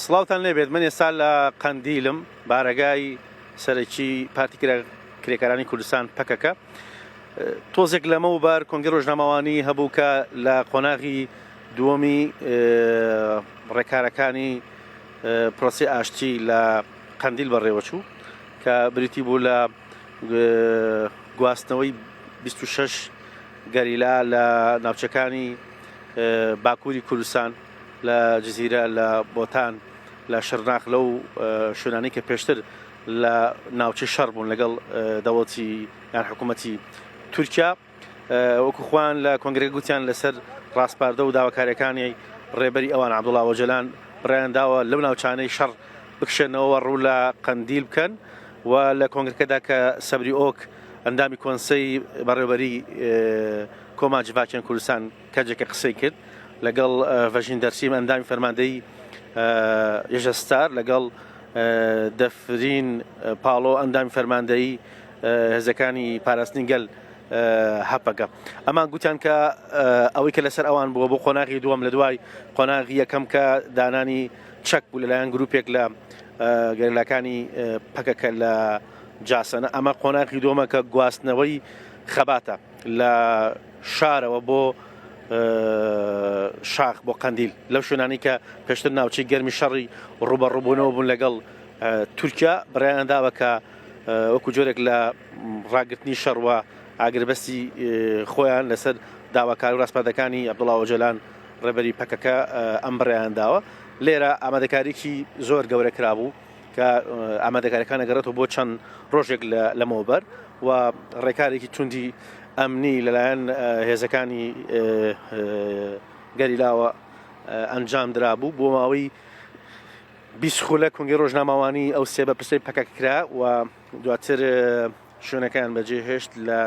سڵاوتان لێبێت من ئێستا لە قەندیلم بارەگای سەرەکی پارتی کرێکارانی کوردستان پەکەکە تۆزێک لەمەوبەر کۆنگرە ڕۆژنامەوانی هەبوو کە لە قۆناغی دووەمی ڕێکارەکانی پرۆسی ئاشتی لە قەندیل بەڕێوەچوو کە بریتی بوو لە گواستنەوەی 26 گەریلا لە ناوچەکانی باکووری کوردستان لە جزیرە لە بۆتان لە شەرناخ لەو شوێنانەی کە پێشتر لە ناوچەی شەڕ بوون لەگەڵ دەوڵەتی یان حکوومەتی تورکیا وەکو خوان لە کۆنگرێک گوتیان لەسەر ڕاستپاردە و داواکاریەکانی ڕێبەری ئەوان عەبدوڵڵا ئۆجەلان بڕیانداوە لەو ناوچانەی شەڕ بکشێنەوە ڕوو لە قەندیل بکەن و لە کۆنگرەکەدا کە سەبری ئۆک ئەندامی کۆنسەی بەڕێوەبەری کۆماجڤاکیان کوردستان کەجێکە قسەی کرد لەگەڵ ڤەژین دەرسیم ئەندامی فەرماندەی یەژەستار لەگەڵ دەفرین پاڵۆ ئەندامی فەرماندەی هێزەکانی پاراستنی گەل هەپەگە ئەمان گوتیان کە ئەوەی کە لەسەر ئەوان بووە بۆ قۆناغی دووەم لە دوای قۆناغی یەکەم کە دانانی چەک بوو لەلایەن گروپێک لە گەریلاکانی پەکەکە لە جاسەنە ئەمە قۆناغی دووەمە کە گواستنەوەی خەباتە لە شارەوە بۆ شاخ بۆ قەندیل لەو شوێنانی کە پێشتر ناوچەی گەرمی شەڕی ڕوبەڕووبوونەوە بوون لەگەڵ تورکیا بڕیانداوە کە وەکو جۆرێک لە ڕاگررتنی شەڕوە ئاگربەستی خۆیان لەسەر داواکار و ڕاستپاردەکانی عەبدوڵڵا ئۆجەلان ڕێبەری پەکەکە ئەم بڕیانداوە لێرە ئامادەکاریکی زۆر گەورە کرابوو کە ئامادەکاریەکان ئەگەڕێتەوە بۆ چەند ڕۆژێک لەمەوبەر و ڕێکارێکی توندی ئەمنی لەلایەن هێزەکانی گەریلاوە ئەنجام درابوو بۆ ماوەی 20 خولە کۆنگرە ڕۆژنامەوانی ئەو سێ بە پرسەی پەکەکرا و دواتر شوێنەکان بەجێهێشت لە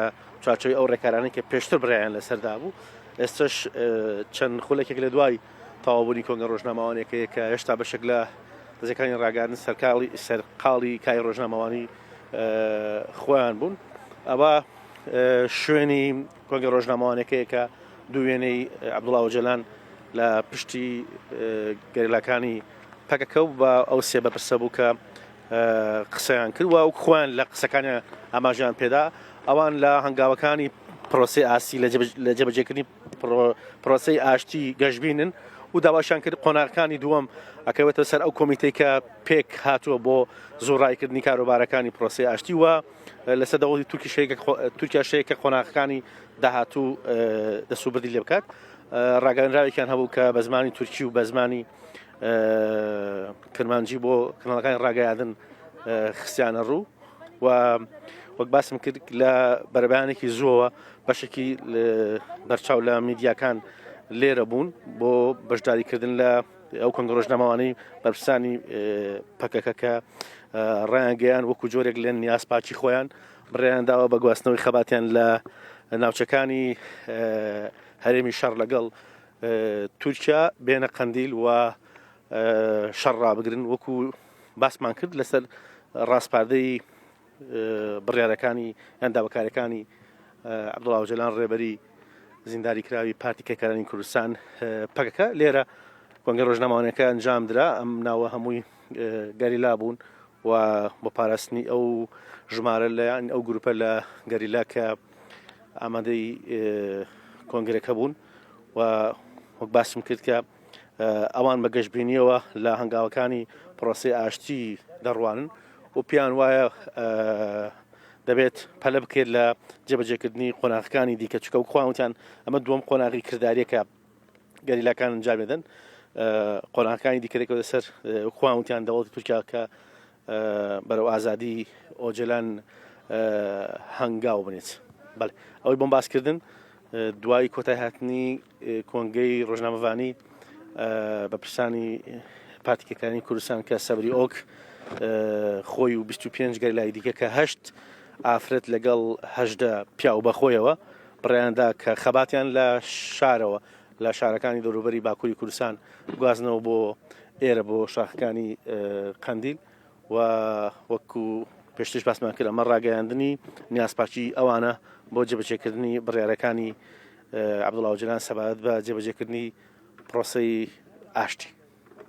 چوارچەوەی ئەو ڕێکارانەی کە پێشتر بڕیان لەسەردا بوو ئێستش چەند خولێکێک لە دوای تەواوبوونی کۆنگرە ڕۆژنامەوانیەکەیە کە هێشتا بەشێک لە هێزەکانی ڕاگەاندن سەرقاڵی کای ڕۆژنامەوانی خۆیان بوون ئەوە شوێنی کۆنگرە ڕۆژنامەوانەکەیە کە دوو وێنەی عەبدوڵڵا ئۆجەلان لە پشتی گەریلاکانی پەکەکە و بە ئەو سێ بەپرسە بوو کە قسەیان کرد و خۆیان لە قسەکانی ئاماژیان پێدا ئەوان لە هەنگاوەکانی پرۆسی ئاسی لە جێبەجێکردنی پرۆسەی ئاشتی گەشتبینن و داواشیان کرد قۆناغەکانی دووەم ئەکەوێتە سەر ئەو کۆمیتەی کە پێک هاتووە بۆ زۆرڕایکردنی کاروبارەکانی پرۆسی ئاشتی و لەسەر دەوڵەتی تورکیا شەیەکە قۆناغەکانی داهاتوو دەسوبردی لێ بکات ڕاگەاندراوێکیان هەبوو کە بە زمانی تورکی و بە زمانی کرمانجی بۆ کەناڵەکانی ڕاگەیاندن خستیانە ڕوو و وەک باسم کرد لە بەرەبەیانێکی زووەوە بەشێکی بەرچاو لە میدیاکان لێرە بوون بۆ بەشداریکردن لە ئەو کۆنگرە ڕۆژنامەوانی بەرپرسانی پەکەکە کە ڕایانگەیان وەکو جۆرێک لێن نیاسپاچی خۆیان بڕیانداوە بە گواستنەوەی خەباتیان لە ناوچەکانی هەرێمی شەڕ لەگەڵ تورکیا بێنە قەندیل و شەڕ ڕابگرن وەکو باسمان کرد لەسەر ڕاستپاردەی بڕیارەکانی یان داواکاریەکانی عەبدوڵڵا ئۆجەلان ڕێبەری زینداری کراوی پارتی کرێکارانی کوردستان پەکەکە لێرە کۆنگرە ڕۆژنامەوانیەکە ئەنجام درا ئەم ناوە هەمووی گەریلا بوون و بۆ پاراستنی ئەو ژمارە لەیان ئەو گروپە لە گەریلا کە ئامادەی کۆنگرەکە بوون و وەک باسم کرد کە ئەوان بە گەشتبینیەوە لە هەنگاوەکانی پرۆسی ئاشتی دەڕوانن و پیان وایە دەبێت پەلە بکرێت لە جێبەجێکردنی قۆناغەکانی دیکە چکە و خواوتیان ئەمە دووەم قۆناغی کرداریەکە گەریلاکان ئەنجام دەدەن قۆناغەکانی دیکەرێکەوە لەسەر خواوتیان دەوڵەتی تورکیا کە بەرەو ئازادی ئۆجەلان هەنگاو بنێت بەڵێ ئەوەی بۆم باسکردن دوای کۆتای هاتنی کۆنگرەی ڕۆژنامەوانی بەپرسانی پارتی کرێکارانی کوردستان کە سەبری ئۆک خۆی و 25 گەریلای دیکە کە 8 ئافرەت لەگەڵ 18 پیا و بەخۆیەوە بڕیاندا کە خەباتیان لە شارەوە لە شارەکانی دەوروبەری باکووری کوردستان گوازنەوە بۆ ئێرە بۆ شاخەکانی قەندیل و وەکو پێشترش باسمان کرد ئەمە ڕاگەیاندنی نیاسپاچی ئەوانە بۆ جێبەجێکردنی بڕیارەکانی عەبدوڵڵا ئۆجەلان سەبارەت بە جێبەجێکردنی پرۆسەی ئاشتی